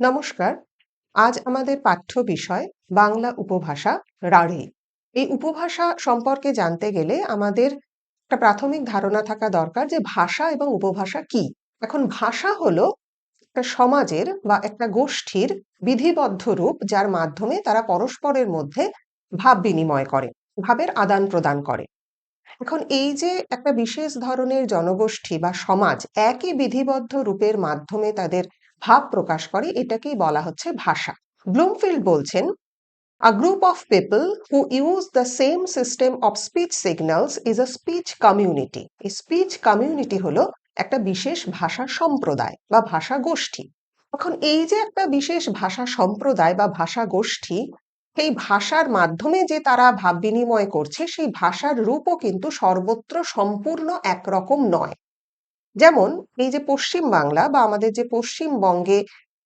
নমস্কার। আজ আমাদের পাঠ্য বিষয় বাংলা উপভাষা রাঢ়ী। এই উপভাষা সম্পর্কে জানতে গেলে আমাদের একটা প্রাথমিক ধারণা থাকা দরকার যে ভাষা এবং উপভাষা কি। এখন ভাষা হলো একটা সমাজের বা একটা গোষ্ঠীর বিধিবদ্ধ রূপ, যার মাধ্যমে তারা পরস্পরের মধ্যে ভাব বিনিময় করে, ভাবের আদান প্রদান করে। এখন এই যে একটা বিশেষ ধরনের জনগোষ্ঠী বা সমাজ একই বিধিবদ্ধ রূপের মাধ্যমে তাদের ভাব প্রকাশ করে, এটাকেই বলা হচ্ছে ভাষা। ব্লুমফিল্ড বলছেন, A group of people who use the same system of speech signals is a speech community. এই speech community হলো একটা বিশেষ ভাষা সম্প্রদায় বা ভাষা গোষ্ঠী। এখন এই যে একটা বিশেষ ভাষা সম্প্রদায় বা ভাষা গোষ্ঠী, সেই ভাষার মাধ্যমে যে তারা ভাব বিনিময় করছে, সেই ভাষার রূপও কিন্তু সর্বত্র সম্পূর্ণ একরকম নয়। যেমন এই যে পশ্চিম বাংলা বা আমাদের যে পশ্চিমবঙ্গে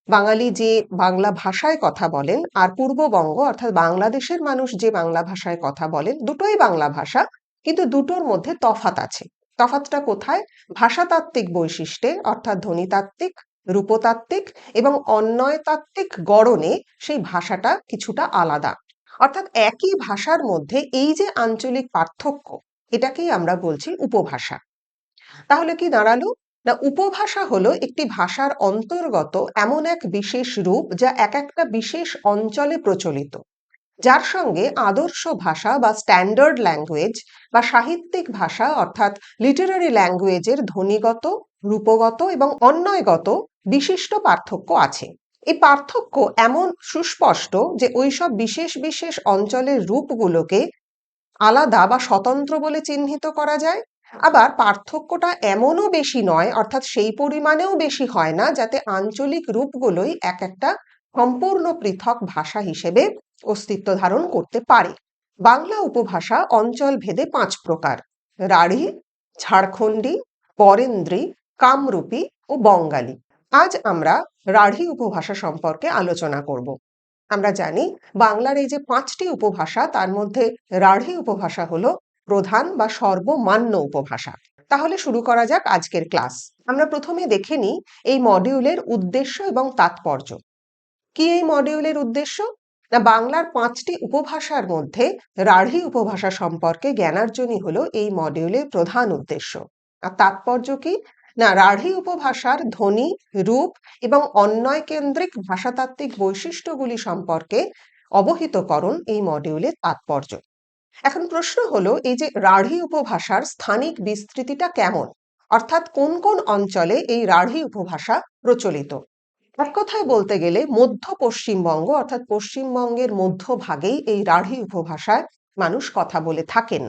বাঙালি যে বাংলা ভাষায় কথা বলেন, আর পূর্ববঙ্গ অর্থাৎ বাংলাদেশের মানুষ যে বাংলা ভাষায় কথা বলেন, দুটোই বাংলা ভাষা, কিন্তু দুটোর মধ্যে তফাৎ আছে। তফাৎটা কোথায়? ভাষাতাত্ত্বিক বৈশিষ্ট্যে, অর্থাৎ ধ্বনিতাত্ত্বিক, রূপতাত্ত্বিক এবং অন্বয়তাত্ত্বিক গড়নে সেই ভাষাটা কিছুটা আলাদা। অর্থাৎ একই ভাষার মধ্যে এই যে আঞ্চলিক পার্থক্য, এটাকেই আমরা বলছি উপভাষা। তাহলে কি দাঁড়ালো? না, উপভাষা হলো একটি ভাষার অন্তর্গত এমন এক বিশেষ রূপ যা এক একটা বিশেষ অঞ্চলে প্রচলিত, যার সঙ্গে আদর্শ ভাষা বা স্ট্যান্ডার্ড ল্যাঙ্গুয়েজ বা সাহিত্যিক ভাষা অর্থাৎ লিটারারি ল্যাঙ্গুয়েজের ধ্বনিগত, রূপগত এবং অন্বয়গত বিশিষ্ট পার্থক্য আছে। এই পার্থক্য এমন সুস্পষ্ট যে ওইসব বিশেষ বিশেষ অঞ্চলের রূপগুলোকে আলাদা বা স্বতন্ত্র বলে চিহ্নিত করা যায়। আবার পার্থক্যটা এমনও বেশি নয়, অর্থাৎ সেই পরিমাণেও বেশি হয় না যাতে আঞ্চলিক রূপগুলোই এক একটা সম্পূর্ণ পৃথক ভাষা হিসেবে অস্তিত্ব ধারণ করতে পারে। বাংলা উপভাষা অঞ্চল ভেদে 5 প্রকার: রাঢ়ী, ঝাড়খণ্ডী, বরেন্দ্রী, কামরূপী ও বঙ্গালী। আজ আমরা রাঢ়ী উপভাষা সম্পর্কে আলোচনা করব। আমরা জানি বাংলার এই যে 5টি উপভাষা, তার মধ্যে রাঢ়ী উপভাষা হলো প্রধান বা সর্বমান্য উপভাষা। তাহলে শুরু করা যাক আজকের ক্লাস। আমরা প্রথমে দেখে নিই এই মডিউলের উদ্দেশ্য এবং তাৎপর্য। কি এই মডিউলের উদ্দেশ্য? না, বাংলার 5টি উপভাষার মধ্যে রাঢ়ী উপভাষা সম্পর্কে জ্ঞানার্জনই হলো এই মডিউলের প্রধান উদ্দেশ্য। আর তাৎপর্য কি? না, রাঢ়ী উপভাষার ধ্বনি, রূপ এবং অন্বয় কেন্দ্রিক ভাষাতাত্ত্বিক বৈশিষ্ট্যগুলি সম্পর্কে অবহিতকরণ এই মডিউলের তাৎপর্য। এখন প্রশ্ন হলো, এই যে রাঢ়ী উপভাষার স্থানিক বিস্তৃতিটা কেমন, অর্থাৎ কোন কোন অঞ্চলে এই রাঢ়ী উপভাষা প্রচলিত। এক কথায় বলতে গেলে মধ্য পশ্চিমবঙ্গ অর্থাৎ পশ্চিমবঙ্গের মধ্যভাগেই এই রাঢ়ী উপভাষায় মানুষ কথা বলে থাকেন।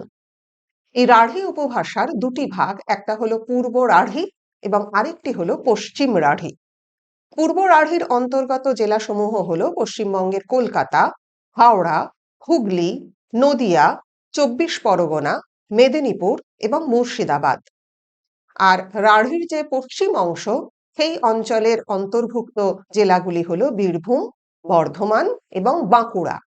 এই রাঢ়ী উপভাষার দুটি ভাগ, একটা হলো পূর্ব রাঢ়ী এবং আরেকটি হলো পশ্চিম রাঢ়ী। পূর্ব রাঢ়ীর অন্তর্গত জেলাসমূহ হলো পশ্চিমবঙ্গের কলকাতা, হাওড়া, হুগলি, নদিয়া, 24 পরগনা, মেদিনীপুর এবং মুর্শিদাবাদ। আর রাঢ়ীর যে পশ্চিম অংশ, সেই অঞ্চলের অন্তর্ভুক্ত জেলাগুলি হলো বীরভূম, বর্ধমান এবং বাঁকুড়া।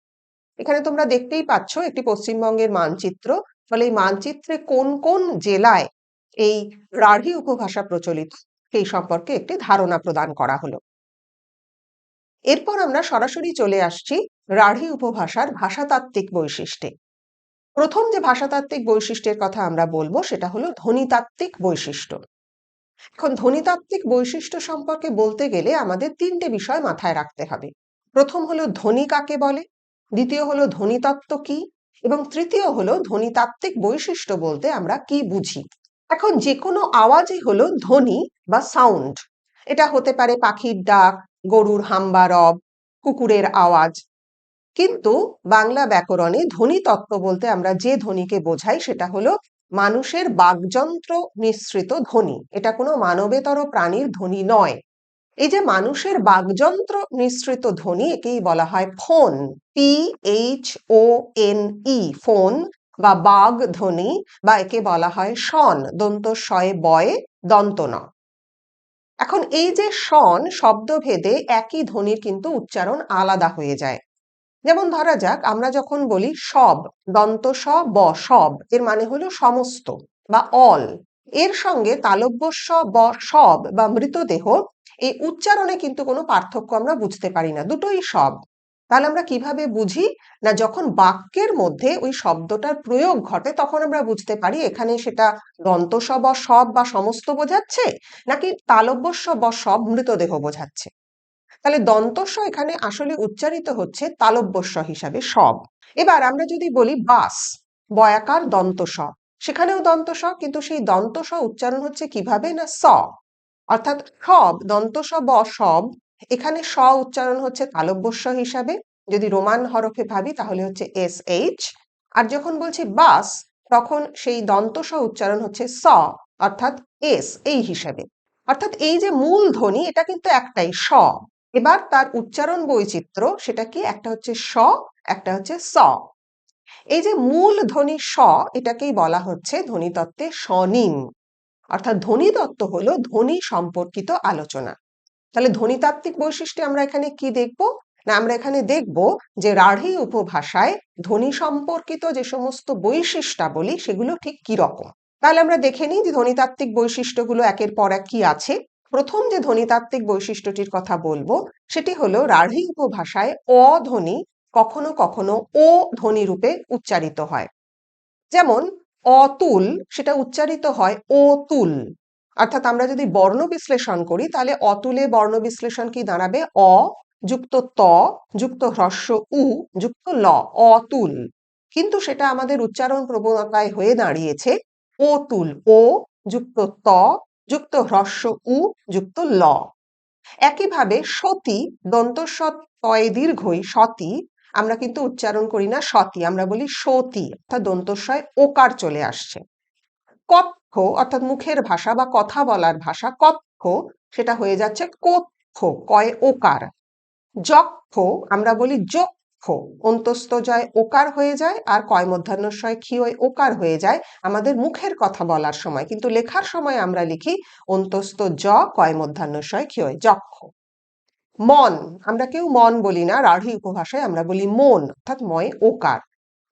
এখানে তোমরা দেখতেই পাচ্ছ একটি পশ্চিমবঙ্গের মানচিত্র। ফলে এই মানচিত্রে কোন কোন জেলায় এই রাঢ়ী উপভাষা প্রচলিত, সেই সম্পর্কে একটি ধারণা প্রদান করা হলো। এরপর আমরা সরাসরি চলে আসছি রাঢ়ী উপভাষার ভাষাতাত্ত্বিক বৈশিষ্ট্যে। প্রথম যে ভাষাতাত্ত্বিক বৈশিষ্ট্যের কথা আমরা বলবো সেটা হলো ধ্বনিতাত্ত্বিক বৈশিষ্ট্য। এখন ধ্বনিতাত্ত্বিক বৈশিষ্ট্য সম্পর্কে বলতে গেলে আমাদের 3টে বিষয় মাথায় রাখতে হবে। প্রথম হলো ধ্বনি কাকে বলে, দ্বিতীয় হলো ধ্বনিতত্ত্ব কি, এবং তৃতীয় হলো ধ্বনিতাত্ত্বিক বৈশিষ্ট্য বলতে আমরা কি বুঝি। এখন যে কোনো আওয়াজই হলো ধ্বনি বা সাউন্ড। এটা হতে পারে পাখির ডাক, গরুর হাম্বা রব, কুকুরের আওয়াজ। কিন্তু বাংলা ব্যাকরণে ধ্বনিতত্ত্ব বলতে আমরা যে ধ্বনিকে বোঝাই সেটা হলো মানুষের বাকযন্ত্র নিঃসৃত ধ্বনি। এটা কোনো মানবেতর প্রাণীর ধ্বনি নয়। এই যে মানুষের বাকযন্ত্র নিঃসৃত ধ্বনি একেই বলা হয় ফোন, PHONE, ফোন বা বাগ ধ্বনি, বা একে বলা হয় শন, দন্ত শয়ে বয়ে দন্ত ন। এখন এই যে শন শব্দভেদে একই ধ্বনির কিন্তু উচ্চারণ আলাদা হয়ে যায়। যেমন ধরা যাক আমরা যখন বলি সব, দন্ত স ব, সব এর মানে হলো সমস্ত বা অল, এর সঙ্গে তালব্য স ব সব বা মৃতদেহ, এই উচ্চারণে কিন্তু কোনো পার্থক্য আমরা বুঝতে পারি না, দুটোই সব। তাহলে আমরা কিভাবে বুঝি? না, যখন বাক্যের মধ্যে ওই শব্দটার প্রয়োগ ঘটে তখন আমরা বুঝতে পারি এখানে সেটা দন্ত স ব সব বা সমস্ত বোঝাচ্ছে, নাকি তালব্য স ব সব মৃতদেহ বোঝাচ্ছে। তাহলে দন্তস্ব এখানে আসলে উচ্চারিত হচ্ছে তালব্যস্ব হিসাবে সব। এবার আমরা যদি বলি বাস, বয়াকার দন্তস্ব, সেখানেও দন্তস্ব, কিন্তু সেই দন্তস্ব উচ্চারণ হচ্ছে কিভাবে? না স, অর্থাৎ সব দন্তস্ব ব সব, এখানে স উচ্চারণ হচ্ছে তালব্যস্ব হিসাবে। যদি রোমান হরফে ভাবি তাহলে হচ্ছে SH। আর যখন বলছি বাস তখন সেই দন্তস্ব উচ্চারণ হচ্ছে স, অর্থাৎ এস এই হিসাবে। অর্থাৎ এই যে মূল ধ্বনি এটা কিন্তু একটাই স। এবার তার উচ্চারণ বৈচিত্র্য সেটা কি? একটা হচ্ছে স, একটা হচ্ছে স। এই যে মূল ধ্বনি স, এটাকেই বলা হচ্ছে ধ্বনিতত্ত্বে স্বনিম। অর্থাৎ ধ্বনিতত্ত্ব হলো ধ্বনি সম্পর্কিত আলোচনা। তাহলে ধ্বনিতাত্ত্বিক বৈশিষ্ট্যে আমরা এখানে কি দেখব? না, আমরা এখানে দেখব যে রাঢ়ী উপভাষায় ধ্বনি সম্পর্কিত যে সমস্ত বৈশিষ্ট্যাবলী সেগুলো ঠিক কি রকম। তাহলে আমরা দেখে নিই যে ধ্বনিতাত্ত্বিক বৈশিষ্ট্যগুলো একের পর এক কি আছে। প্রথম যে ধ্বনিতাত্ত্বিক বৈশিষ্ট্যটির কথা বলবো সেটি হলো রাঢ়ী উপভাষায় অ ধ্বনি কখনো কখনো ও ধ্বনি রূপে উচ্চারিত হয়। যেমন অতুল, সেটা উচ্চারিত হয় ও তুল। অর্থাৎ আমরা যদি বর্ণ বিশ্লেষণ করি তাহলে অতুলে বর্ণ বিশ্লেষণ কি দাঁড়াবে? অ যুক্ত ত যুক্ত হ্রস্ব উ যুক্ত ল, অতুল। কিন্তু সেটা আমাদের উচ্চারণ প্রবণতায় হয়ে দাঁড়িয়েছে ও তুল, ও যুক্ত ত যুক্ত হ্রস্ব উ যুক্ত ল। একইভাবে সতী, দন্তস্ব তয়ে দীর্ঘই সতী, আমরা কিন্তু উচ্চারণ করি না সতী, আমরা বলি সতী, অর্থাৎ দন্তস্বয় ওকার চলে আসছে। কথ্য অর্থাৎ মুখের ভাষা বা কথা বলার ভাষা, কথ্য সেটা হয়ে যাচ্ছে কথ্য, কয়ে ওকার। যক্ষ আমরা বলি যক্ষ, অন্তস্থ জয় ওকার হয়ে যায় আর কয় মধ্যাহ্নস্বয় ক্ষীয় ওকার হয়ে যায় আমাদের মুখের কথা বলার সময়, কিন্তু লেখার সময় আমরা লিখি অন্তস্থ জ কয় মধ্যাহ্নস্বয় ক্ষীয়, যক্ষ। মন, আমরা কেউ মন বলি না, রাঢ়ী উপভাষায় আমরা বলি মন, অর্থাৎ ময়ে ওকার।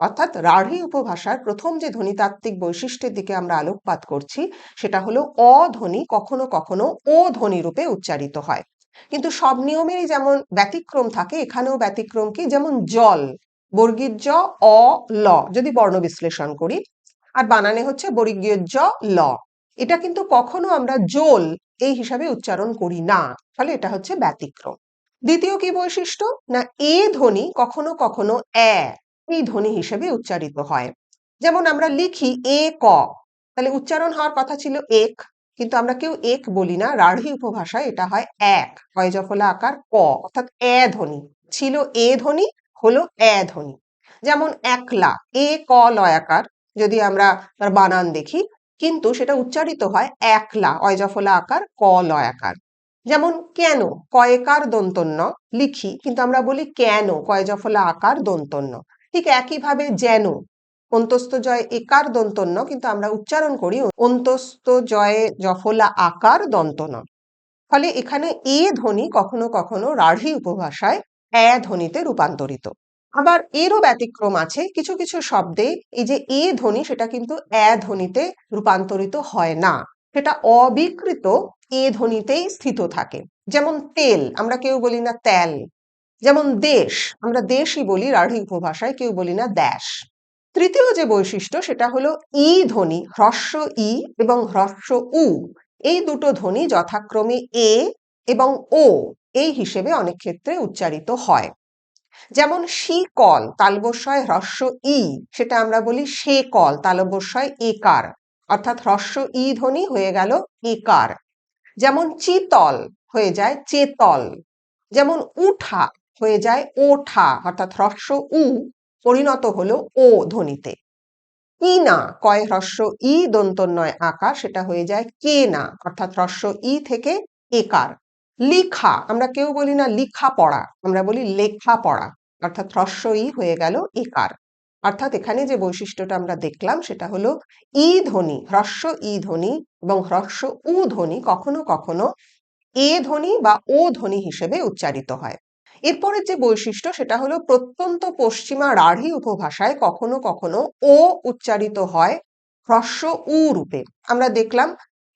অর্থাৎ রাঢ়ী উপভাষার প্রথম যে ধ্বনিতাত্ত্বিক বৈশিষ্ট্যের দিকে আমরা আলোকপাত করছি সেটা হলো অ ধ্বনি কখনো কখনো ও ধ্বনি রূপে উচ্চারিত হয়। কিন্তু সব নিয়মেরই যেমন ব্যতিক্রম থাকে, এখানেও ব্যতিক্রম কি? যেমন জল, বর্গীয় জ অ ল যদি বর্ণ বিশ্লেষণ করি, আর বানানে হচ্ছে বর্গীয় জ ল, এটা কিন্তু কখনো আমরা জল এই হিসাবে উচ্চারণ করি না, ফলে এটা হচ্ছে ব্যতিক্রম। দ্বিতীয় কি বৈশিষ্ট্য? না এ ধ্বনি কখনো কখনো এই ধ্বনি হিসেবে উচ্চারিত হয়। যেমন আমরা লিখি এ ক, তাহলে উচ্চারণ হওয়ার কথা ছিল এক, কিন্তু আমরা কেউ এক বলি না, রাঢ়ী উপভাষায় এটা হয় এক, হয় জফলা আকার ক, অর্থাৎ এ ধ্বনি ছিল এ ধ্বনি, হলো এ ধ্বনি। যেমন একলা, এ ক লয়াকার, যদি আমরা তার বানান দেখি, কিন্তু সেটা উচ্চারিত হয় একলা, অয়জফলা আকার ক লয়াকার। যেমন কেন, কয়েকার দন্তন্য লিখি, কিন্তু আমরা বলি কেন, কয়জফলা আকার দন্তন্য। ঠিক একইভাবে যেন, অন্তস্থ জয় একার দন্তন্য, কিন্তু আমরা উচ্চারণ করি অন্তস্থ জয়ে জফলা আকার দন্তন্য। ফলে এখানে এ ধ্বনি কখনো কখনো রাঢ়ী উপভাষায় এ ধ্বনিতে রূপান্তরিত। আবার এরও ব্যতিক্রম আছে, কিছু কিছু শব্দে এই যে এ ধ্বনি সেটা কিন্তু এ ধ্বনিতে রূপান্তরিত হয় না, সেটা অবিকৃত এ ধ্বনিতেই স্থিত থাকে। যেমন তেল, আমরা কেউ বলি না তেল। যেমন দেশ, আমরা দেশই বলি রাঢ়ী উপভাষায়, কেউ বলি না দেশ। তৃতীয় যে বৈশিষ্ট্য সেটা হলো ই ধ্বনি, হ্রস্ব ই এবং হ্রস্ব উ, এই দুটো ধ্বনি যথাক্রমে এ এবং ও এই হিসেবে অনেক ক্ষেত্রে উচ্চারিত হয়। যেমন শিকল, তালবস্যয় হ্রস্ব ই, সেটা আমরা বলি সে কল, তালবস্যয় একার, অর্থাৎ হ্রস্ব ই ধ্বনি হয়ে গেল একার। যেমন চিতল হয়ে যায় চেতল। যেমন উঠা হয়ে যায় ওঠা, অর্থাৎ হ্রস্ব উ পরিণত হলো ও ধ্বনিতে। কিনা, কয় হ্রস্ব ই দন্তন্বয় আকার, সেটা হয়ে যায় কে না, অর্থাৎ হ্রস্ব ই থেকে একার। লিখা, আমরা কেউ বলি না লিখা পড়া, আমরা বলি লেখা পড়া, অর্থাৎ হ্রস্ব ই হয়ে গেল একার। অর্থাৎ এখানে যে বৈশিষ্ট্যটা আমরা দেখলাম সেটা হলো ই ধ্বনি, হ্রস্ব ই ধ্বনি এবং হ্রস্ব উ ধ্বনি কখনো কখনো এ ধ্বনি বা ও ধ্বনি হিসেবে উচ্চারিত হয়। এরপরের যে বৈশিষ্ট্য সেটা হলো প্রত্যন্ত পশ্চিমা রাঢ়ী উপভাষায় কখনো কখনো ও উচ্চারিত হয় হ্রস্ব উ রূপে। আমরা দেখলাম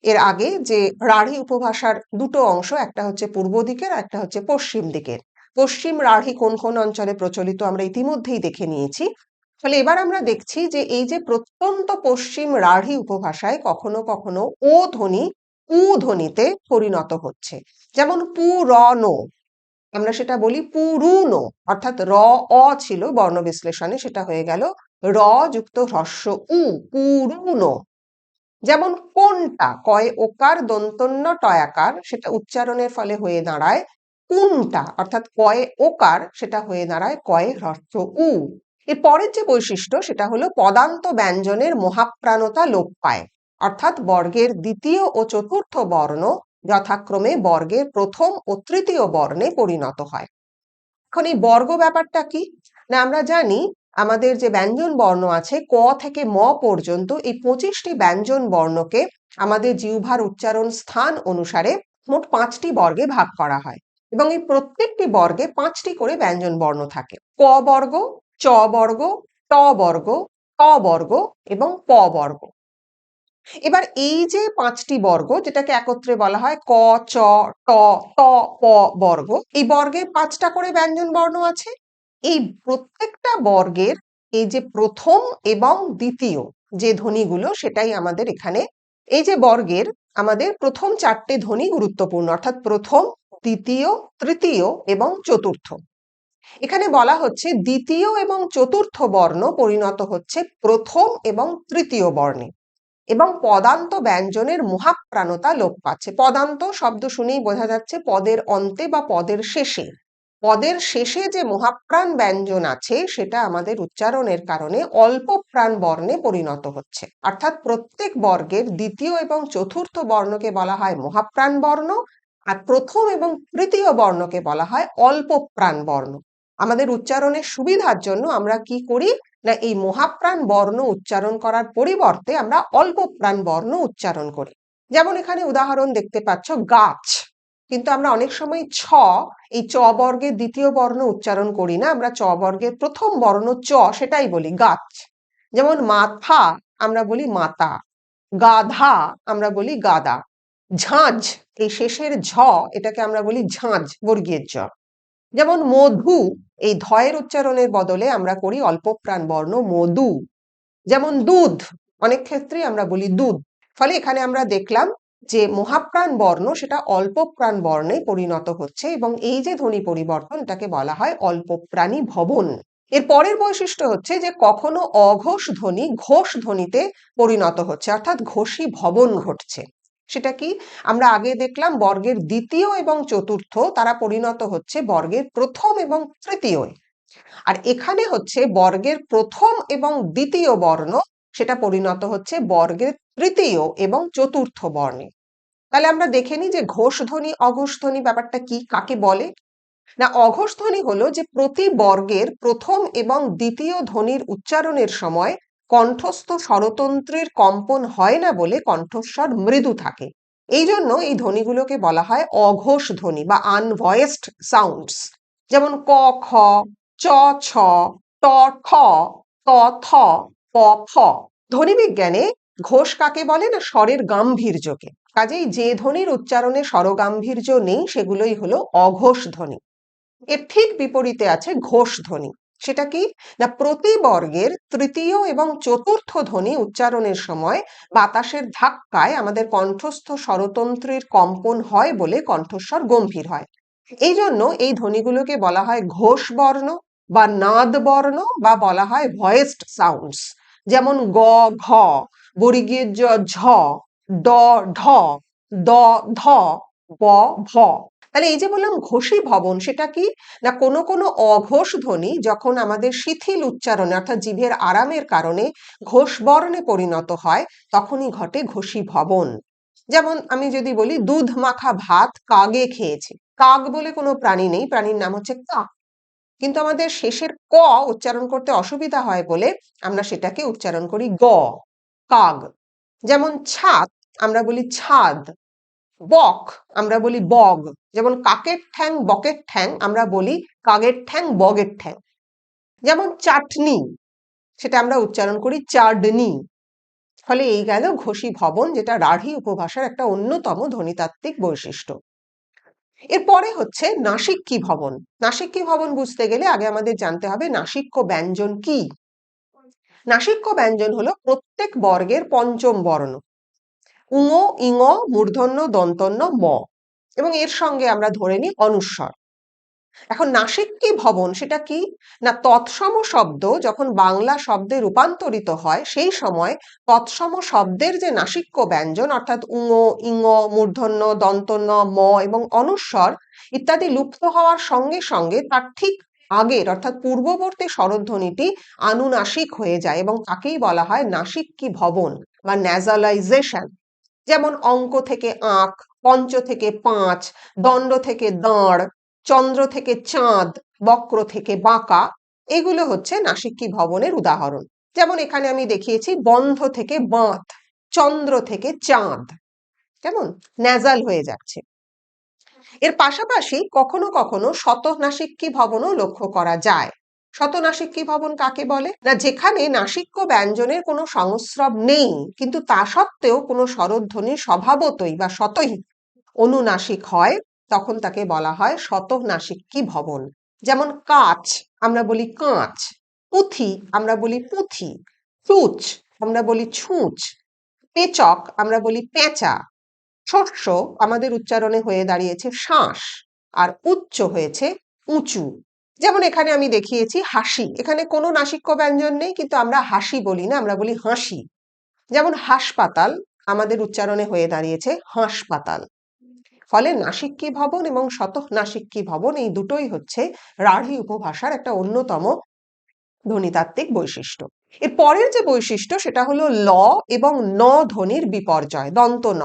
এর আগে যে রাঢ়ী উপভাষার দুটো অংশ, একটা হচ্ছে পূর্ব দিকের, একটা হচ্ছে পশ্চিম দিকের। পশ্চিম রাঢ়ী কোন কোন অঞ্চলে প্রচলিত আমরা ইতিমধ্যেই দেখে নিয়েছি। ফলে এবার আমরা দেখছি যে এই যে প্রত্যন্ত পশ্চিম রাঢ়ী উপভাষায় কখনো কখনো ও ধ্বনি উ ধ্বনিতে পরিণত হচ্ছে। যেমন পুরনো, আমরা সেটা বলি পুরুনো, অর্থাৎ র অ ছিল বর্ণ বিশ্লেষণে, সেটা হয়ে গেল র যুক্ত হ্রস্ব উ, পুরুনো। যেমন কোনটা, কয়ে ওকার দন্তন্য টয়াকার, সেটা উচ্চারণের ফলে হয়ে দাঁড়ায় কোনটা, অর্থাৎ কয়ে ওকার সেটা হয়ে দাঁড়ায় কয়ে হ্রস্ব উ। এর পরের যে বৈশিষ্ট্য সেটা হলো পদান্ত ব্যঞ্জনের মহাপ্রাণতা লোপ পায়, অর্থাৎ বর্গের দ্বিতীয় ও চতুর্থ বর্ণ যথাক্রমে বর্গের প্রথম ও তৃতীয় বর্ণে পরিণত হয়। এখন এই বর্গ ব্যাপারটা কি না, আমরা জানি আমাদের যে ব্যঞ্জন বর্ণ আছে ক থেকে ম পর্যন্ত, এই 25টি ব্যঞ্জন বর্ণকে আমাদের জিহ্বার উচ্চারণ স্থান অনুসারে মোট 5টি বর্গে ভাগ করা হয় এবং এই প্রত্যেকটি বর্গে 5টি করে ব্যঞ্জন বর্ণ থাকে। ক বর্গ, চ বর্গ, ট বর্গ, ট বর্গ এবং প বর্গ। এবার এই যে 5টি বর্গ, যেটাকে একত্রে বলা হয় ক, চ, ট, ত, প বর্গ, এই বর্গে 5টা করে ব্যঞ্জন বর্ণ আছে। এই প্রত্যেকটা বর্গের এই যে প্রথম এবং দ্বিতীয় যে ধ্বনিগুলো, সেটাই আমাদের এখানে এই যে বর্গের আমাদের প্রথম 4টে ধ্বনি গুরুত্বপূর্ণ, অর্থাৎ প্রথম, দ্বিতীয়, তৃতীয় এবং চতুর্থ। এখানে বলা হচ্ছে দ্বিতীয় এবং চতুর্থ বর্ণ পরিণত হচ্ছে প্রথম এবং তৃতীয় বর্ণে এবং পদান্ত ব্যঞ্জনের মহাপ্রাণতা লোপ পাচ্ছে। পদান্ত শব্দ শুনেই বোঝা যাচ্ছে পদের অন্তে বা পদের শেষে। পদের শেষে যে মহাপ্রাণ ব্যঞ্জন আছে সেটা আমাদের উচ্চারণের কারণে অল্প প্রাণ বর্ণে পরিণত হচ্ছে, অর্থাৎ প্রত্যেক বর্গের দ্বিতীয় এবং চতুর্থ বর্ণকে বলা হয় মহাপ্রাণ বর্ণ, আর প্রথম এবং তৃতীয় বর্ণকে বলা হয় অল্প প্রাণ বর্ণ। আমাদের উচ্চারণের সুবিধার জন্য আমরা কি করি না, এই মহাপ্রাণ বর্ণ উচ্চারণ করার পরিবর্তে আমরা অল্প প্রাণ বর্ণ উচ্চারণ করি। যেমন এখানে উদাহরণ দেখতে পাচ্ছ গাছ, কিন্তু আমরা অনেক সময় ছ, এই চ বর্গের দ্বিতীয় বর্ণ উচ্চারণ করি না, আমরা চ বর্গের প্রথম বর্ণ চ সেটাই বলি গাছ। যেমন মাথা আমরা বলি মাতা, গাধা আমরা বলি গাদা, ঝাঁঝ এই শেষের ঝ এটাকে আমরা বলি ঝাঁঝ বর্গীয় জ। যেমন মধু, এই ধয়ের উচ্চারণের বদলে আমরা করি অল্প প্রাণ বর্ণ মধু। যেমন দুধ, অনেক ক্ষেত্রে আমরা বলি দুধ। ফলে এখানে আমরা দেখলাম যে মহাপ্রাণ বর্ণ সেটা অল্প প্রাণ বর্ণে পরিণত হচ্ছে এবং এই যে ধ্বনি পরিবর্তন এটাকে বলা হয় অল্প প্রাণী ভবন। এর পরের বৈশিষ্ট্য হচ্ছে যে কখনো অঘোষ ধ্বনি ঘোষ ধ্বনিতে পরিণত হচ্ছে, অর্থাৎ ঘোষী ভবন ঘটছে। সেটা কি, আমরা আগে দেখলাম বর্গের দ্বিতীয় এবং চতুর্থ তারা পরিণত হচ্ছে বর্গের প্রথম এবং তৃতীয়, আর এখানে হচ্ছে বর্গের প্রথম এবং দ্বিতীয় বর্ণ সেটা পরিণত হচ্ছে বর্গের তৃতীয় এবং চতুর্থ বর্ণে। তাহলে আমরা দেখে নিই যে ঘোষ ধ্বনি অঘোষ ধ্বনি ব্যাপারটা কি, কাকে বলে না, অঘোষ ধ্বনি হলো যে প্রতি বর্গের প্রথম এবং দ্বিতীয় ধ্বনির উচ্চারণের সময় কণ্ঠস্থ স্বরতন্ত্রের কম্পন হয় না বলে কণ্ঠস্বর মৃদু থাকে। এই জন্য এই ধ্বনিগুলোকে বলা হয় অঘোষ ধ্বনি বা আনভয়েসড সাউন্ডস। যেমন ক খ, চ ছ, ট ঠ, ত থ, প ফ। ধ্বনিবিজ্ঞানে ঘোষ কাকে বলে না, স্বরের গাম্ভীর্যকে। কাজেই যে ধ্বনির উচ্চারণে স্বরগাম্ভীর্য নেই সেগুলোই হলো অঘোষ ধ্বনি। এর ঠিক বিপরীতে আছে ঘোষ ধ্বনি। সেটা কি না, প্রতি বর্গের তৃতীয় এবং চতুর্থ ধ্বনি উচ্চারণের সময় বাতাসের ধাক্কায় আমাদের কণ্ঠস্থ স্বরতন্ত্রের কম্পন হয় বলে কণ্ঠস্বর গম্ভীর হয়। এই জন্য এই ধ্বনিগুলোকে বলা হয় ঘোষ বর্ণ বা নাদ বর্ণ বা বলা হয় ভয়েসড সাউন্ডস। যেমন গ ঘ, বর্গীয় জ ঝ, ড ঢ, দ ধ, ব ভ। তাহলে এই যে বললাম ঘোষী ভবন, সেটা কি না, কোনো কোনো অঘোষ ধ্বনি যখন আমাদের শিথিল উচ্চারণে অর্থাৎ জিভের আরামের কারণে ঘোষ বর্ণে পরিণত হয় তখনই ঘটে ঘোষী ভবন। যেমন আমি যদি বলি দুধ মাখা ভাত কাগে খেয়েছে, কাক বলে কোনো প্রাণী নেই, প্রাণীর নাম হচ্ছে কাক, কিন্তু আমাদের শেষের ক উচ্চারণ করতে অসুবিধা হয় বলে আমরা সেটাকে উচ্চারণ করি গ, কাগ। যেমন ছাদ আমরা বলি ছাদ, বক আমরা বলি বগ। যেমন কাকের ঠ্যাং বকের ঠ্যাং আমরা বলি কাগের ঠ্যাং বগের ঠ্যাং। যেমন চাটনি সেটা আমরা উচ্চারণ করি চাটনি। ফলে এই গেল ঘোষী ভবন, যেটা রাঢ়ী উপভাষার একটা অন্যতম ধ্বনিতাত্ত্বিক বৈশিষ্ট্য। এরপরে হচ্ছে নাসিক্যী ভবন। নাসিক্যী ভবন বুঝতে গেলে আগে আমাদের জানতে হবে নাসিক্য ব্যঞ্জন কি। নাসিক্য ব্যঞ্জন হলো প্রত্যেক বর্গের পঞ্চম বর্ণ, উঙ ইঙ মূর্ধন্য দন্তন্য ম, এবং এর সঙ্গে আমরা ধরে নিই অনুস্বর। এখন নাসিক্যী ভবন সেটা কি না, তৎসম শব্দ যখন বাংলা শব্দে রূপান্তরিত হয় সেই সময় তৎসম শব্দের যে নাসিক্য ব্যঞ্জন অর্থাৎ উঙ ইঙ মূর্ধন্য দন্তন্য ম এবং অনুস্বর ইত্যাদি লুপ্ত হওয়ার সঙ্গে সঙ্গে তার ঠিক আগের অর্থাৎ পূর্ববর্তী স্বরধ্বনিটি আনুনাসিক হয়ে যায় এবং তাকেই বলা হয় নাসিক্যী ভবন বা ন্যাজালাইজেশন। যেমন অঙ্ক থেকে আঁক, পঞ্চ থেকে পাঁচ, দণ্ড থেকে দাঁড়, চন্দ্র থেকে চাঁদ, বক্র থেকে বাঁকা, এগুলো হচ্ছে নাসিক্যী ভবনের উদাহরণ। যেমন এখানে আমি দেখিয়েছি বন্ধ থেকে বাঁধ, চন্দ্র থেকে চাঁদ, কেমন ন্যাজাল হয়ে যাচ্ছে। এর পাশাপাশি কখনো কখনো শতনাসিক্যী ভবনও লক্ষ্য করা যায়। শতনাসিক্যী ভবন কাকে বলে না, যেখানে নাসিক্য ব্যঞ্জনের কোনো সংস্রব নেই কিন্তু তা সত্ত্বেও কোনো স্বরধ্বনি স্বভাবতই বা স্বতই অনুনাসিক হয়, তখন তাকে বলা হয় শতনাসিক্যী ভবন। যেমন কাচ আমরা বলি কাঁচ, পুঁথি আমরা বলি পুঁথি, ছুঁচ আমরা বলি ছুঁচ, পেচক আমরা বলি পেঁচা, শস্য আমাদের উচ্চারণে হয়ে দাঁড়িয়েছে শাঁস, আর উচ্চ হয়েছে উঁচু। যেমন এখানে আমি দেখিয়েছি হাসি, এখানে কোনো নাসিক্য ব্যঞ্জন নেই কিন্তু আমরা হাসি বলি না, আমরা বলি হাসি। যেমন হাসপাতাল আমাদের উচ্চারণে হয়ে দাঁড়িয়েছে হাসপাতাল। ফলে নাসিক্যী ভবন এবং শতনাসিক্যী ভবন এই দুটোই হচ্ছে রাঢ়ী উপভাষার একটা অন্যতম ধ্বনিতাত্ত্বিক বৈশিষ্ট্য। এর পরের যে বৈশিষ্ট্য সেটা হলো ল এবং ন ধ্বনির বিপর্যয়, দন্ত ন,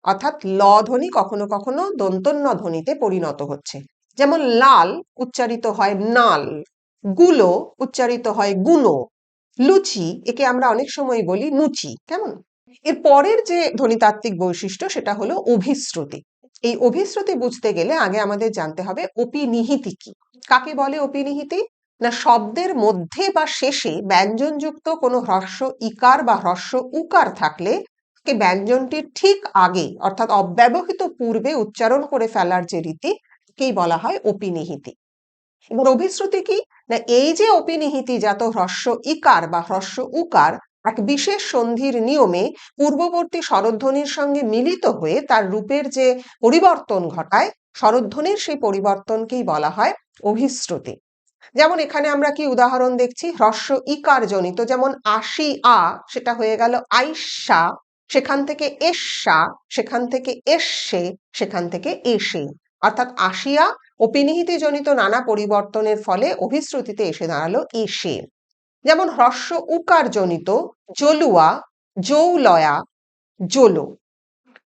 অর্থাৎ ল ধ্বনি কখনো কখনো দন্তন্য ধ্বনিতে পরিণত হচ্ছে। যেমন লাল উচ্চারিত হয় নাল, গুলো উচ্চারিত হয় গুনো, লুচি একে আমরা অনেক সময় বলি নুচি, কেমন। এর পরের যে ধ্বনিতাত্ত্বিক বৈশিষ্ট্য সেটা হলো অভিশ্রুতি। এই অভিশ্রুতি বুঝতে গেলে আগে আমাদের জানতে হবে অপিনিহিতি কি। কাকে বলে অপিনিহিতি না, শব্দের মধ্যে বা শেষে ব্যঞ্জনযুক্ত কোনো হ্রস্ব ইকার বা হ্রস্ব উকার থাকলে ব্যঞ্জনটির ঠিক আগে অর্থাৎ অব্যবহৃত পূর্বে উচ্চারণ করে ফেলার যে রীতি কেই বলা হয় অপিনিহিতি। এবং অভিশ্রুতি কি না, এই যে অপিনিহিতি জাত হ্রস্ব ইকার বা হ্রস্ব উকার এক বিশেষ সন্ধির নিয়মে পূর্ববর্তী স্বরধ্বনির সঙ্গে মিলিত হয়ে তার রূপের যে পরিবর্তন ঘটায়, স্বরধ্বনির সেই পরিবর্তনকেই বলা হয় অভিশ্রুতি। যেমন এখানে আমরা কি উদাহরণ দেখছি, হ্রস্ব ইকার জনিত, যেমন আশি আ সেটা হয়ে গেল আইসা, সেখান থেকে এসা, সেখান থেকে এসে, সেখান থেকে এসে, অর্থাৎ আসিয়া অপিনিহিতি জনিত নানা পরিবর্তনের ফলে অভিশ্রুতিতে এসে দাঁড়ালো এসে। যেমন হ্রস্ব উকার জনিত জলুয়া, জৌলয়া, জলো।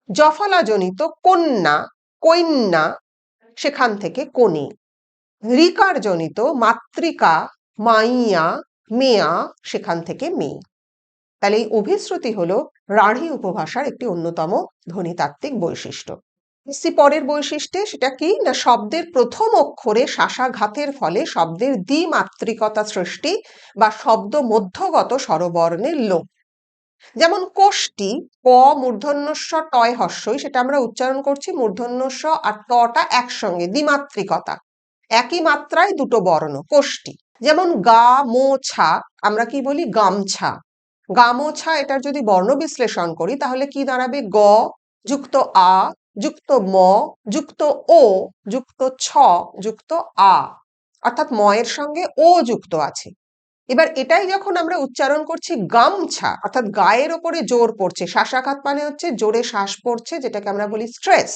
জফলা জনিত কন্যা, কন্যা, সেখান থেকে কোণে। ঋকার জনিত মাতৃকা, মাইয়া, মেয়া, সেখান থেকে মেয়ে। তাহলে এই অভিশ্রুতি হলো রাঢ়ী উপভাষার একটি অন্যতম ধ্বনিতাত্ত্বিক বৈশিষ্ট্য। পরের বৈশিষ্ট্যে সেটা কি না, শব্দের প্রথম অক্ষরে শাসাঘাতের ফলে শব্দের দ্বিমাত্রিকতা সৃষ্টি বা শব্দ মধ্যগত স্বরবর্ণের লোপ। যেমন কোষ্ঠী, ক মূর্ধন্যস্ব টয় হস্যই, সেটা আমরা উচ্চারণ করছি মূর্ধন্যস্ব আর টটা একসঙ্গে, দ্বিমাত্রিকতা, একই মাত্রায় দুটো বর্ণ, কোষ্ঠী। যেমন গা মোছা আমরা কি বলি গামছা, গামোছা এটার যদি বর্ণ বিশ্লেষণ করি তাহলে কি দাঁড়াবে, গ যুক্ত আ যুক্ত ম যুক্ত ও যুক্ত ছ যুক্ত আ, অর্থাৎ ম এর সঙ্গে ও যুক্ত আছে। এবার এটাই যখন আমরা উচ্চারণ করছি গামছা, অর্থাৎ গায়ের ওপরে জোর পড়ছে, শ্বাসাঘাত মানে হচ্ছে জোরে শ্বাস পড়ছে, যেটাকে আমরা বলি স্ট্রেস।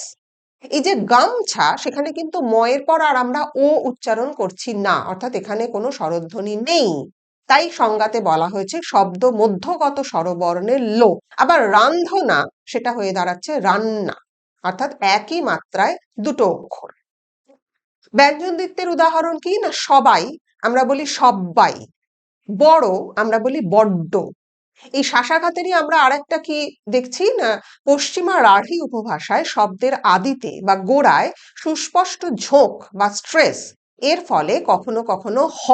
এই যে গামছা, সেখানে কিন্তু ম এর পর আর আমরা ও উচ্চারণ করছি না, অর্থাৎ এখানে কোনো স্বরধ্বনি নেই। তাই সংজ্ঞাতে বলা হয়েছে শব্দ মধ্যগত স্বরবর্ণের লো। আবার রান্ধনা সেটা হয়ে দাঁড়াচ্ছে রান্না, অর্থাৎ একই মাত্রায় দুটো অক্ষর। ব্যঞ্জন দ্বিত্বের উদাহরণ কি না, সবাই আমরা বলি সব্বাই, বড় আমরা বলি বড্ড। এই শাসাঘাতেরই আমরা আরেকটা কি দেখছি না, পশ্চিমা রাঢ়ী উপভাষায় শব্দের আদিতে বা গোড়ায় সুস্পষ্ট ঝোঁক বা স্ট্রেস এর ফলে কখনো কখনো হ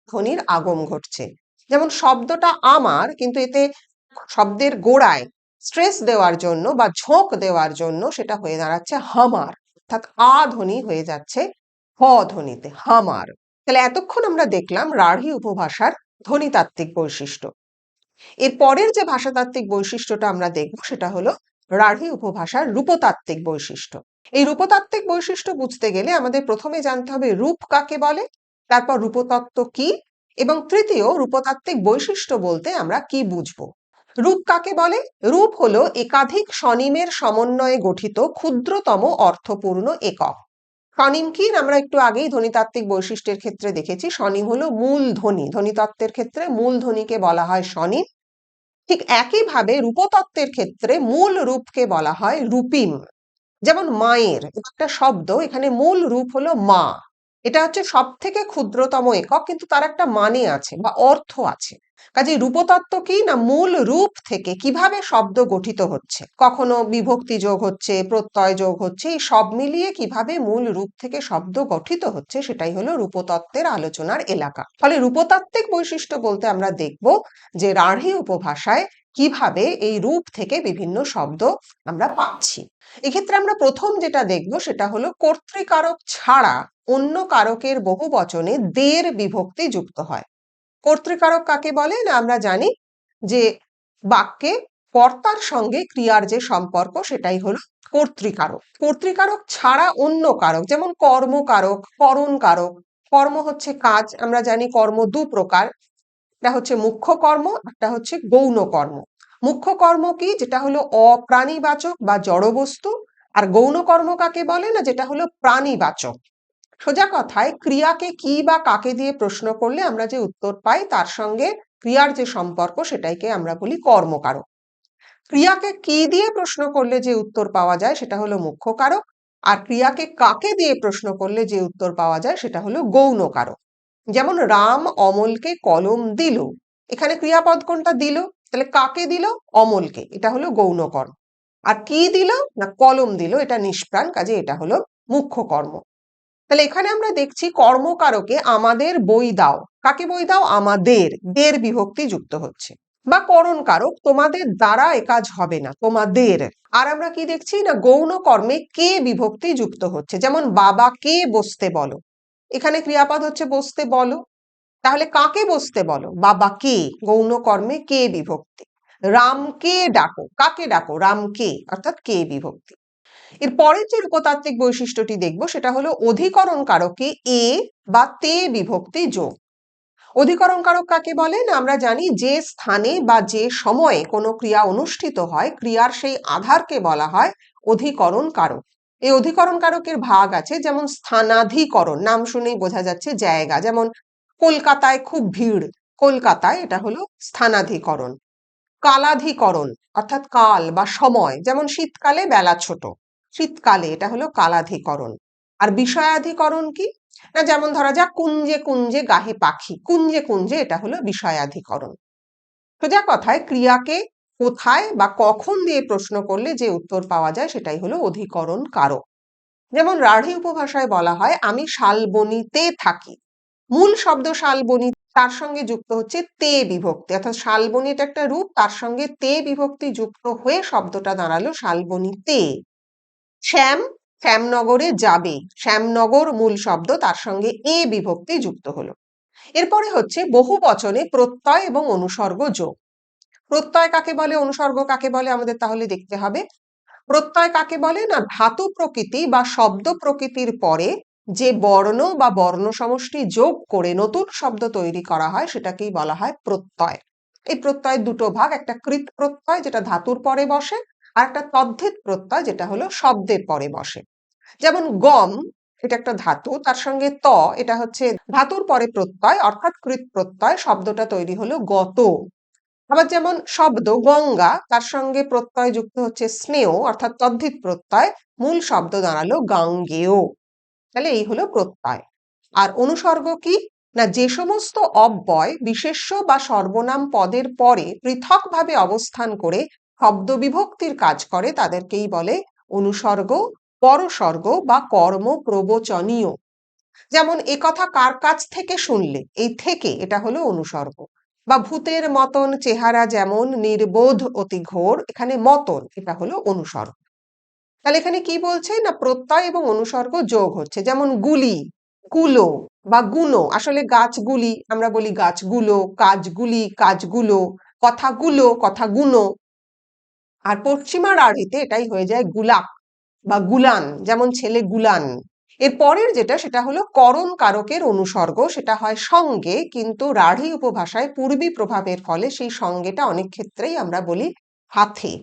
ধ্বনির আগম ঘটছে। যেমন শব্দটা আমার, কিন্তু এতে শব্দের গোড়ায় স্ট্রেস দেওয়ার জন্য বা ঝোঁক দেওয়ার জন্য সেটা হয়ে দাঁড়াচ্ছে হামার, অর্থাৎ আ ধ্বনি হয়ে যাচ্ছে হ ধ্বনিতে, হামার। তাহলে এতক্ষণ আমরা দেখলাম রাঢ়ী উপভাষার ধ্বনিতাত্ত্বিক বৈশিষ্ট্য। এর পরের যে ভাষাতাত্ত্বিক বৈশিষ্ট্যটা আমরা দেখব সেটা হলো রাঢ়ী উপভাষার রূপতাত্ত্বিক বৈশিষ্ট্য। এই রূপতাত্ত্বিক বৈশিষ্ট্য বুঝতে গেলে আমাদের প্রথমে জানতে হবে রূপ কাকে বলে, তারপর রূপতত্ত্ব কি, এবং তৃতীয় রূপতাত্ত্বিক বৈশিষ্ট্য বলতে আমরা কি বুঝবো। রূপ কাকে বলে? রূপ হলো একাধিক স্বনিমের সমন্বয়ে গঠিত ক্ষুদ্রতম অর্থপূর্ণ একক। স্বনিম কি আমরা একটু আগেই ধ্বনিতাত্ত্বিক বৈশিষ্ট্যের ক্ষেত্রে দেখেছি, স্বনিম হলো মূল ধ্বনি। ধ্বনিতত্ত্বের ক্ষেত্রে মূল ধ্বনিকে বলা হয় স্বনিম। ঠিক একইভাবে রূপতত্ত্বের ক্ষেত্রে মূল রূপকে বলা হয় রূপিম। যেমন মায়ের একটা শব্দ, এখানে মূল রূপ হলো মা, এটা হচ্ছে সব থেকে ক্ষুদ্রতম একক, কিন্তু তার একটা মানে আছে বা অর্থ আছে। কাজে রূপতত্ত্ব কি না, মূল রূপ থেকে কিভাবে শব্দ গঠিত হচ্ছে, কখনো বিভক্তি যোগ হচ্ছে, প্রত্যয় যোগ হচ্ছে, এই সব মিলিয়ে কিভাবে মূল রূপ থেকে শব্দ গঠিত হচ্ছে, সেটাই হলো রূপতত্ত্বের আলোচনার এলাকা। ফলে রূপতাত্ত্বিক বৈশিষ্ট্য বলতে আমরা দেখব যে রাঢ়ী উপভাষায় কিভাবে এই রূপ থেকে বিভিন্ন শব্দ আমরা পাচ্ছি। এক্ষেত্রে আমরা প্রথম যেটা দেখব সেটা হলো কর্তৃকারক ছাড়া অন্য কারকের বহু বচনে দের বিভক্তি যুক্ত হয়। কর্তৃকারক কাকে বলে না, আমরা জানি যে বাক্যে কর্তার সঙ্গে ক্রিয়ার যে সম্পর্ক সেটাই হলো কর্তৃকারক। কর্তৃকারক ছাড়া অন্য কারক, যেমন কর্মকারক, করণ কারক। কর্ম হচ্ছে কাজ, আমরা জানি কর্ম দু প্রকার, একটা হচ্ছে মুখ্য কর্ম, একটা হচ্ছে গৌণ কর্ম। মুখ্য কর্ম কি, যেটা হলো অপ্রাণীবাচক বা জড়বস্তু, আর গৌণ কর্ম কাকে বলে না, যেটা হলো প্রাণীবাচক। সোজা কথায় ক্রিয়াকে কি বা কাকে দিয়ে প্রশ্ন করলে আমরা যে উত্তর পাই তার সঙ্গে ক্রিয়ার যে সম্পর্ক সেটাকে আমরা বলি কর্মকারক। ক্রিয়াকে কি দিয়ে প্রশ্ন করলে যে উত্তর পাওয়া যায় সেটা হলো মুখ্য কারক, আর ক্রিয়াকে কাকে দিয়ে প্রশ্ন করলে যে উত্তর পাওয়া যায় সেটা হলো গৌণ কারক। যেমন রাম অমলকে কলম দিল, এখানে ক্রিয়াপদ কোনটা, দিল, তাহলে কাকে দিল, অমলকে, এটা হলো গৌণ কর্ম। আর কি দিল না, কলম দিল, এটা নিষ্প্রাণ, কাজে এটা হলো মুখ্য কর্ম। তাহলে এখানে আমরা দেখছি কর্মকারকে আমাদের বই দাও, কাকে বই দাও, আমাদের, দের বিভক্তি যুক্ত হচ্ছে। বা করণ কারক, তোমাদের দ্বারা এ কাজ হবে না, তোমাদের। আর আমরা কি দেখছি না, গৌণ কর্মে কে বিভক্তি যুক্ত হচ্ছে, যেমন বাবাকে বসতে বলো, এখানে ক্রিয়াপদ হচ্ছে বসতে বলো, তাহলে কাকে বসতে বলো, বাবাকে, গৌণ কর্মে কে বিভক্তি। রামকে ডাকো, কাকে ডাকো, রামকে, অর্থাৎ কে বিভক্তি। এর পরের যে রূপতাত্ত্বিক বৈশিষ্ট্যটি দেখব সেটা হলো অধিকরণ কারকে এ বা তে বিভক্তি যোগ। অধিকরণ কারক কাকে বলে না, আমরা জানি যে স্থানে বা যে সময়ে কোনো ক্রিয়া অনুষ্ঠিত হয় ক্রিয়ার সেই আধারকে বলা হয় অধিকরণ কারক। এই অধিকরণ কারকের ভাগ আছে, যেমন স্থানাধিকরণ, নাম শুনেই বোঝা যাচ্ছে জায়গা, যেমন কলকাতায় খুব ভিড়, কলকাতায়, এটা হলো স্থানাধিকরণ। কালাধিকরণ অর্থাৎ কাল বা সময়, যেমন শীতকালে বেলা ছোট, শীতকালে, এটা হলো কালাধিকরণ। আর বিষয়াধিকরণ কি না, যেমন ধরা যাক কুঞ্জে কুঞ্জে গাহে পাখি, কুঞ্জে কুঞ্জে, এটা হলো বিষয়াধিকরণ। সোজা কথায় ক্রিয়াকে কোথায় বা কখন দিয়ে প্রশ্ন করলে যে উত্তর পাওয়া যায় সেটাই হলো অধিকরণ কারক। যেমন রাঢ়ী উপভাষায় বলা হয় আমি শালবনিতে থাকি, মূল শব্দ শালবনি, তার সঙ্গে যুক্ত হচ্ছে তে বিভক্তি, অর্থাৎ শালবনি এটা একটা রূপ, তার সঙ্গে তে বিভক্তি যুক্ত হয়ে শব্দটা দাঁড়ালো শালবনিতে। শ্যাম শ্যামনগরে যাবে, শ্যামনগর মূল শব্দ, তার সঙ্গে এ বিভক্তি যুক্ত হলো। এরপরে হচ্ছে বহু বচনে প্রত্যয় এবং অনুসর্গ যোগ। প্রত্যয় কাকে বলে, অনুসর্গ কাকে বলে, আমাদের তাহলে দেখতে হবে। প্রত্যয় কাকে বলে না, ধাতু প্রকৃতি বা শব্দ প্রকৃতির পরে যে বর্ণ বা বর্ণ সমষ্টি যোগ করে নতুন শব্দ তৈরি করা হয় সেটাকেই বলা হয় প্রত্যয়। এই প্রত্যয়ের দুটো ভাগ, একটা কৃৎ প্রত্যয় যেটা ধাতুর পরে বসে, আর একটা তদ্ধিত প্রত্যয় যেটা হলো শব্দের পরে বসে। যেমন গম, এটা একটা ধাতু, তার সঙ্গে ত, এটা হচ্ছে ধাতুর পরে প্রত্যয় অর্থাৎ কৃৎ প্রত্যয়, শব্দটা তৈরি হলো গত। আবার যেমন শব্দ গঙ্গা, তার সঙ্গে প্রত্যয় যুক্ত হচ্ছে স্নেহ অর্থাৎ তদ্ধিত প্রত্যয়, মূল শব্দ দাঁড়ালো গাঙ্গেয়। তাহলে এই হলো প্রত্যয়। আর অনুসর্গ কি? না, যে সমস্ত অব্যয় বিশেষ্য বা সর্বনাম পদের পরে পৃথকভাবে অবস্থান করে শব্দ বিভক্তির কাজ করে তাদেরকেই বলে অনুসর্গ, পরসর্গ বা কর্ম প্রবচনীয়। যেমন এ কথা কার কাছ থেকে শুনলে, এই থেকে এটা হলো অনুসর্গ। বা ভূতের মতন চেহারা যেমন নির্বোধ অতি ঘোর, এখানে মতন এটা হলো অনুসর্গ। তাহলে এখানে কি বলছে না, প্রত্যয় এবং অনুসর্গ যোগ হচ্ছে। যেমন গুলি, গুলো বা গুনো, আসলে গাছগুলি আমরা বলি গাছগুলো, কাজগুলি কাজগুলো, কথাগুলো কথাগুনো। আর পশ্চিমা রাঢ়িতে এটাই হয়ে যায় গুলাক বা গুলান, যেমন ছেলে গুলান। এর পরের যেটা সেটা হলো করণ কারকের অনুসর্গ, সেটা হয় সঙ্গে, কিন্তু রাঢ়ী উপভাষায় পূর্বী প্রভাবের ফলে সেই সঙ্গেটা অনেক ক্ষেত্রেই আমরা বলি হাতে।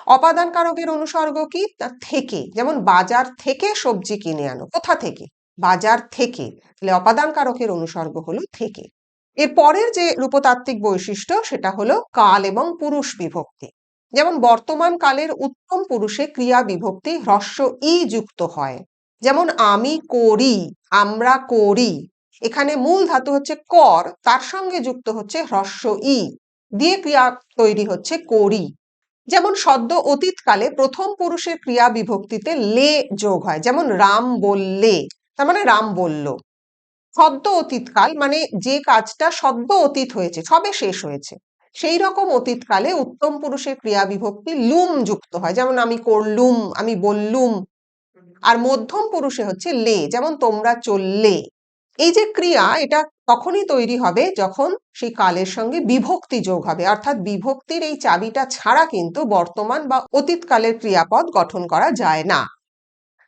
অপাদান কারকের অনুসর্গ কি? তা থেকে, যেমন বাজার থেকে সবজি কিনে আনো, কোথা থেকে? বাজার থেকে। তাহলে অপাদান কারকের অনুসর্গ হলো থেকে। এর পরের যে রূপতাত্ত্বিক বৈশিষ্ট্য সেটা হলো কাল এবং পুরুষ বিভক্তি। যেমন বর্তমান কালের উত্তম পুরুষে ক্রিয়া বিভক্তি হ্রস্ব ই যুক্ত হয়। যেমন আমি করি, আমরা করি। এখানে মূল ধাতু হচ্ছে কর, তার সঙ্গে যুক্ত হচ্ছে হ্রস্ব ই, দিয়ে ক্রিয়া তৈরি হচ্ছে করি। যেমন সদ্য অতীতকালে প্রথম পুরুষের ক্রিয়া বিভক্তিতে লে যোগ হয়, যেমন রাম বললে, তার মানে রাম বলল। সদ্য অতীতকাল মানে যে কাজটা সদ্য অতীত হয়েছে, সবে শেষ হয়েছে, সেই রকম অতীতকালে উত্তম পুরুষের ক্রিয়া বিভক্তি লুম যুক্ত হয়, যেমন আমি করলুম, আমি বললুম। আর মধ্যম পুরুষে হচ্ছে লে, যেমন তোমরা চললে। এই যে ক্রিয়া, এটা তখনই তৈরি হবে যখন সেই কালের সঙ্গে বিভক্তি যোগ হবে, অর্থাৎ বিভক্তির এই চাবিটা ছাড়া কিন্তু বর্তমান বা অতীতকালের ক্রিয়াপদ গঠন করা যায় না।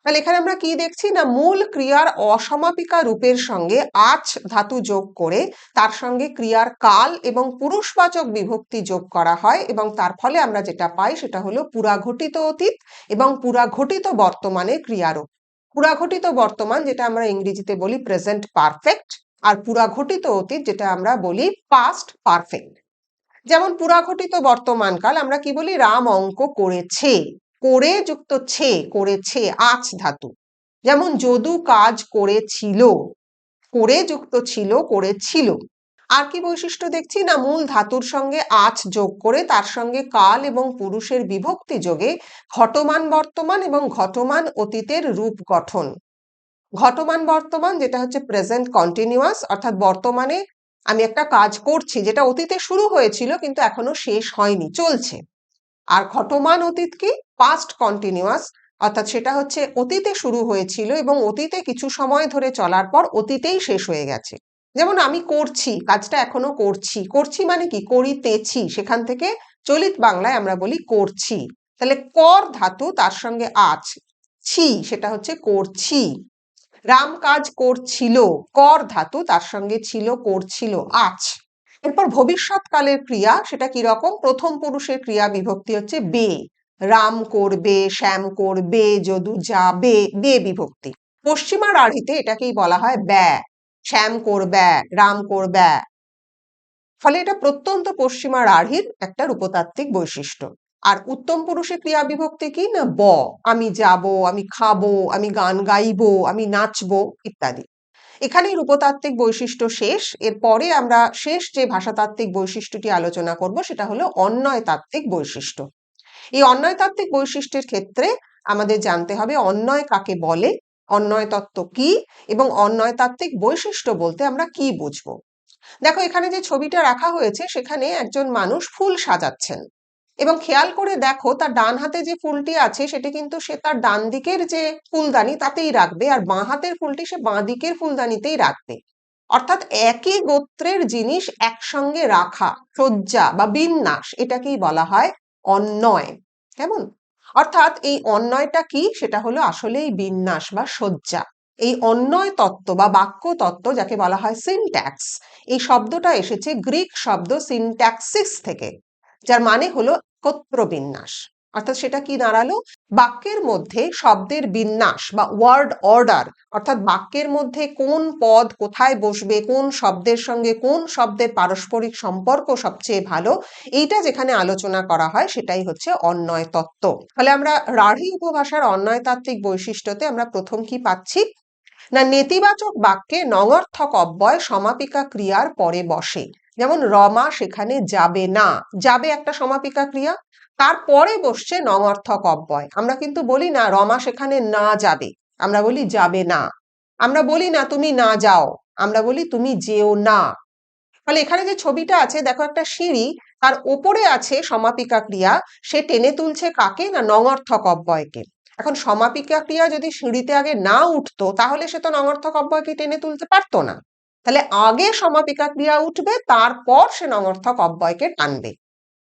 তাহলে এখানে আমরা কি দেখছি না, মূল ক্রিয়ার অসমাপিকা রূপের সঙ্গে আচ ধাতু যোগ করে তার সঙ্গে ক্রিয়ার কাল এবং পুরুষবাচক বিভক্তি যোগ করা হয়, এবং তার ফলে আমরা যেটা পাই সেটা হলো পুরাঘটিত অতীত এবং পুরাঘটিত বর্তমানে ক্রিয়ারূপ। পুরাঘটিত বর্তমান যেটা আমরা ইংরেজিতে বলি প্রেজেন্ট পারফেক্ট, আর পুরাঘটিত অতীত যেটা আমরা বলি পাস্ট পারফেক্ট। যেমন পুরাঘটিত বর্তমানকাল আমরা কি বলি, রাম অঙ্ক করেছে, করে যুক্ত ছে, করেছে আচ ধাতু। যেমন যদু কাজ করেছিল, করে যুক্ত ছিল, করেছিল। আর কি বৈশিষ্ট্য দেখছি না, মূল ধাতুর সঙ্গে আচ যোগ করে তার সঙ্গে কাল এবং পুরুষের বিভক্তি যোগে ঘটমান বর্তমান এবং ঘটমান অতীতের রূপ গঠন। ঘটমান বর্তমান যেটা হচ্ছে প্রেজেন্ট কন্টিনিউয়াস, অর্থাৎ বর্তমানে আমি একটা কাজ করছি যেটা অতীতে শুরু হয়েছিল কিন্তু এখনো শেষ হয়নি, চলছে। আর ঘটমান অতীত কি? পাস্ট কন্টিনিউয়াস, অর্থাৎ সেটা হচ্ছে অতীতে শুরু হয়েছিল এবং অতীতে কিছু সময় ধরে চলার পর অতীতেই শেষ হয়ে গেছে। যেমন আমি করছি, কাজটা এখনো করছি, করছি মানে কি? করিতেছি, সেখান থেকে চলিত বাংলায় আমরা বলি করছি। তাহলে কর ধাতু, তার সঙ্গে আছ, ছি, সেটা হচ্ছে করছি। রাম কাজ করছিল, কর ধাতু, তার সঙ্গে ছিল, করছিল, আছ। এরপর ভবিষ্যৎকালের ক্রিয়া, সেটা কি রকম? প্রথম পুরুষের ক্রিয়া বিভক্তি হচ্ছে বে, রাম করবে, শ্যাম করবে, যদু যাবে, বে বিভক্তি। পশ্চিমা রাঢ়িতে এটাকেই বলা হয় ব্যা, শ্যাম করবে, রাম করবে। ফলে এটা প্রত্যন্ত পশ্চিমা রাঢ়ির একটা রূপতাত্ত্বিক বৈশিষ্ট্য। আর উত্তম পুরুষের ক্রিয়া বিভক্তি কি না, ব, আমি যাব, আমি খাবো, আমি গান গাইবো, আমি নাচবো ইত্যাদি। এখানেই রূপতাত্ত্বিক বৈশিষ্ট্য শেষ। এরপরে আমরা শেষ যে ভাষাতাত্ত্বিক বৈশিষ্ট্যটি আলোচনা করব সেটা হলো অন্বয়তাত্ত্বিক বৈশিষ্ট্য। এই অন্বয়তাত্ত্বিক বৈশিষ্ট্যের ক্ষেত্রে আমাদের জানতে হবে অন্বয় কাকে বলে, অন্বয় তত্ত্ব কি, এবং অন্বয়তাত্ত্বিক বৈশিষ্ট্য বলতে আমরা কি বুঝবো। দেখো এখানে যে ছবিটা রাখা হয়েছে সেখানে একজন মানুষ ফুল সাজাচ্ছেন, এবং খেয়াল করে দেখো তার ডান হাতে যে ফুলটি আছে সেটি কিন্তু সে তার ডান দিকের যে ফুলদানি তাতেই রাখবে, আর বাঁ হাতের ফুলটি সে বাঁ দিকের ফুলদানিতেই রাখবে। অর্থাৎ একই গোত্রের জিনিস একসঙ্গে রাখা, সজ্জা বা বিন্যাস, এটাকেই বলা হয় অন্বয়। কেমন? অর্থাৎ এই অন্বয়টা কি? সেটা হলো আসলে এই বিন্যাস বা সজ্জা। এই অন্বয় তত্ত্ব বা বাক্য তত্ত্ব, যাকে বলা হয় সিনট্যাক্স, এই শব্দটা এসেছে গ্রিক শব্দ সিনট্যাক্সিস থেকে, যার মানে হলো একত্র বিন্যাস। অর্থাৎ সেটা কি দাঁড়ালো? বাক্যের মধ্যে শব্দের বিন্যাস বা ওয়ার্ড অর্ডার, অর্থাৎ বাক্যের মধ্যে কোন পদ কোথায় বসবে, কোন শব্দের সঙ্গে কোন শব্দের পারস্পরিক সম্পর্ক সবচেয়ে ভালো, এইটা যেখানে আলোচনা করা হয় সেটাই হচ্ছে অন্বয় তত্ত্ব। ফলে আমরা রাঢ়ী উপভাষার অন্বয়তাত্ত্বিক বৈশিষ্ট্যতে আমরা প্রথম কি পাচ্ছি না, নেতিবাচক বাক্যে নঙর্থক অব্যয় সমাপিকা ক্রিয়ার পরে বসে। যেমন রমা সেখানে যাবে না, যাবে একটা সমাপিকা ক্রিয়া, তারপরে বসছে নঙর্থক অব্যয়। আমরা কিন্তু বলি না রমা সেখানে না যাবে, আমরা বলি যাবে না। আমরা বলি না তুমি না যাও, আমরা বলি তুমি যেও না। ফলে এখানে যে ছবিটা আছে দেখো, একটা সিঁড়ি, তার ওপরে আছে সমাপিকা ক্রিয়া, সে টেনে তুলছে কাকে না নঙর্থক অব্যয়কে। এখন সমাপিকা ক্রিয়া যদি সিঁড়িতে আগে না উঠতো তাহলে সে তো নঙর্থক অব্যয়কে টেনে তুলতে পারতো না। তাহলে আগে সমাপিকা ক্রিয়া উঠবে, তারপর সে নঙর্থক অব্যয়কে টানবে।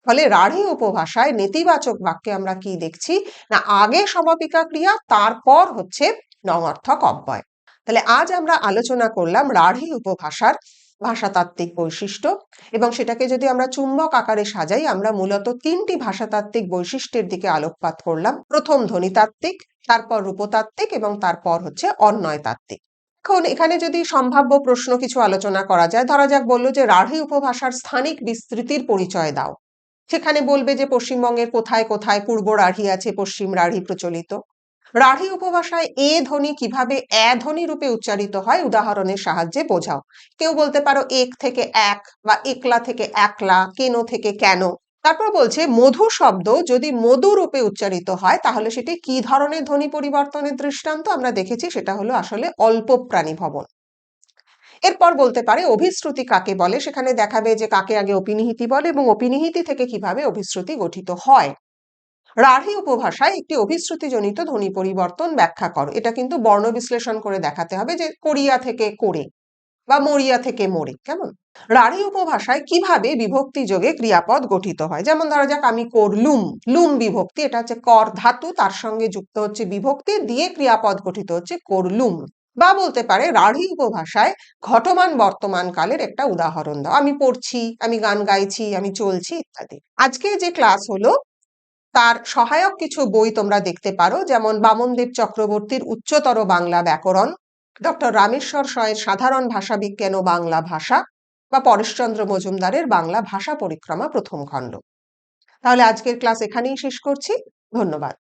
ফলে রাঢ়ী উপভাষায় নেতিবাচক বাক্যে আমরা কি দেখছি না, আগে সমাপিকা ক্রিয়া, তারপর হচ্ছে নঙর্থক অব্যয়। তাহলে আজ আমরা আলোচনা করলাম রাঢ়ী উপভাষার ভাষাতাত্ত্বিক বৈশিষ্ট্য, এবং সেটাকে যদি আমরা চুম্বক আকারে সাজাই, আমরা মূলত তিনটি ভাষাতাত্ত্বিক বৈশিষ্ট্যের দিকে আলোকপাত করলাম। প্রথম ধ্বনিতাত্ত্বিক, তারপর রূপতাত্ত্বিক, এবং তারপর হচ্ছে অন্বয়তাত্ত্বিক। এখন এখানে যদি সম্ভাব্য প্রশ্ন কিছু আলোচনা করা যায়, ধরা যাক বললো যে রাঢ়ী উপভাষার স্থানিক বিস্তৃতির পরিচয় দাও। সেখানে বলবে যে পশ্চিমবঙ্গের কোথায় কোথায় পূর্ব রাঢ়ী আছে, পশ্চিম রাঢ়ী প্রচলিত। রাঢ়ী উপভাষায় এ ধ্বনি কিভাবে এ ধ্বনি রূপে উচ্চারিত হয় উদাহরণের সাহায্যে বোঝাও। কেউ বলতে পারো এক থেকে এক, বা একলা থেকে একলা, কেন থেকে কেন। তারপর বলছে মধু শব্দ যদি মধু রূপে উচ্চারিত হয় তাহলে সেটি কি ধরনের ধ্বনি পরিবর্তনের দৃষ্টান্ত? আমরা দেখেছি সেটা হলো আসলে অল্প প্রাণী ভবন। এরপর বলতে পারে অভিশ্রুতি কাকে বলে, সেখানে দেখাবে যে কাকে আগে অপিনিহিতি বলে এবং অপিনিহিতি থেকে কিভাবে অভিশ্রুতি গঠিত হয়। রাঢ়ী উপভাষায় একটি অভিশ্রুতিজনিত ধ্বনি পরিবর্তন ব্যাখ্যা করো। এটা কিন্তু বর্ণ বিশ্লেষণ করে দেখাতে হবে, যে কোরিয়া থেকে করে বা মরিয়া থেকে মরে। কেমন? রাঢ়ী উপভাষায় কিভাবে বিভক্তি যোগে ক্রিয়াপদ গঠিত হয়, যেমন ধরা যাক আমি করলুম, লুম বিভক্তি, এটা হচ্ছে কর ধাতু, তার সঙ্গে যুক্ত হচ্ছে বিভক্তি, দিয়ে ক্রিয়াপদ গঠিত হচ্ছে করলুম। বা বলতে পারে রাঢ়ী উপভাষায় ঘটমান বর্তমান কালের একটা উদাহরণ দাও, আমি পড়ছি, আমি গান গাইছি, আমি চলছি, ইত্যাদি। আজকে যে ক্লাস হলো তার সহায়ক কিছু বই তোমরা দেখতে পারো, যেমন বামনদেব চক্রবর্তীর উচ্চতর বাংলা ব্যাকরণ, ডক্টর রামেশ্বর সয়ের সাধারণ ভাষা বিজ্ঞান ও বাংলা ভাষা, বা পরেশচন্দ্র মজুমদারের বাংলা ভাষা পরিক্রমা প্রথম খণ্ড। তাহলে আজকের ক্লাস এখানেই শেষ করছি। ধন্যবাদ।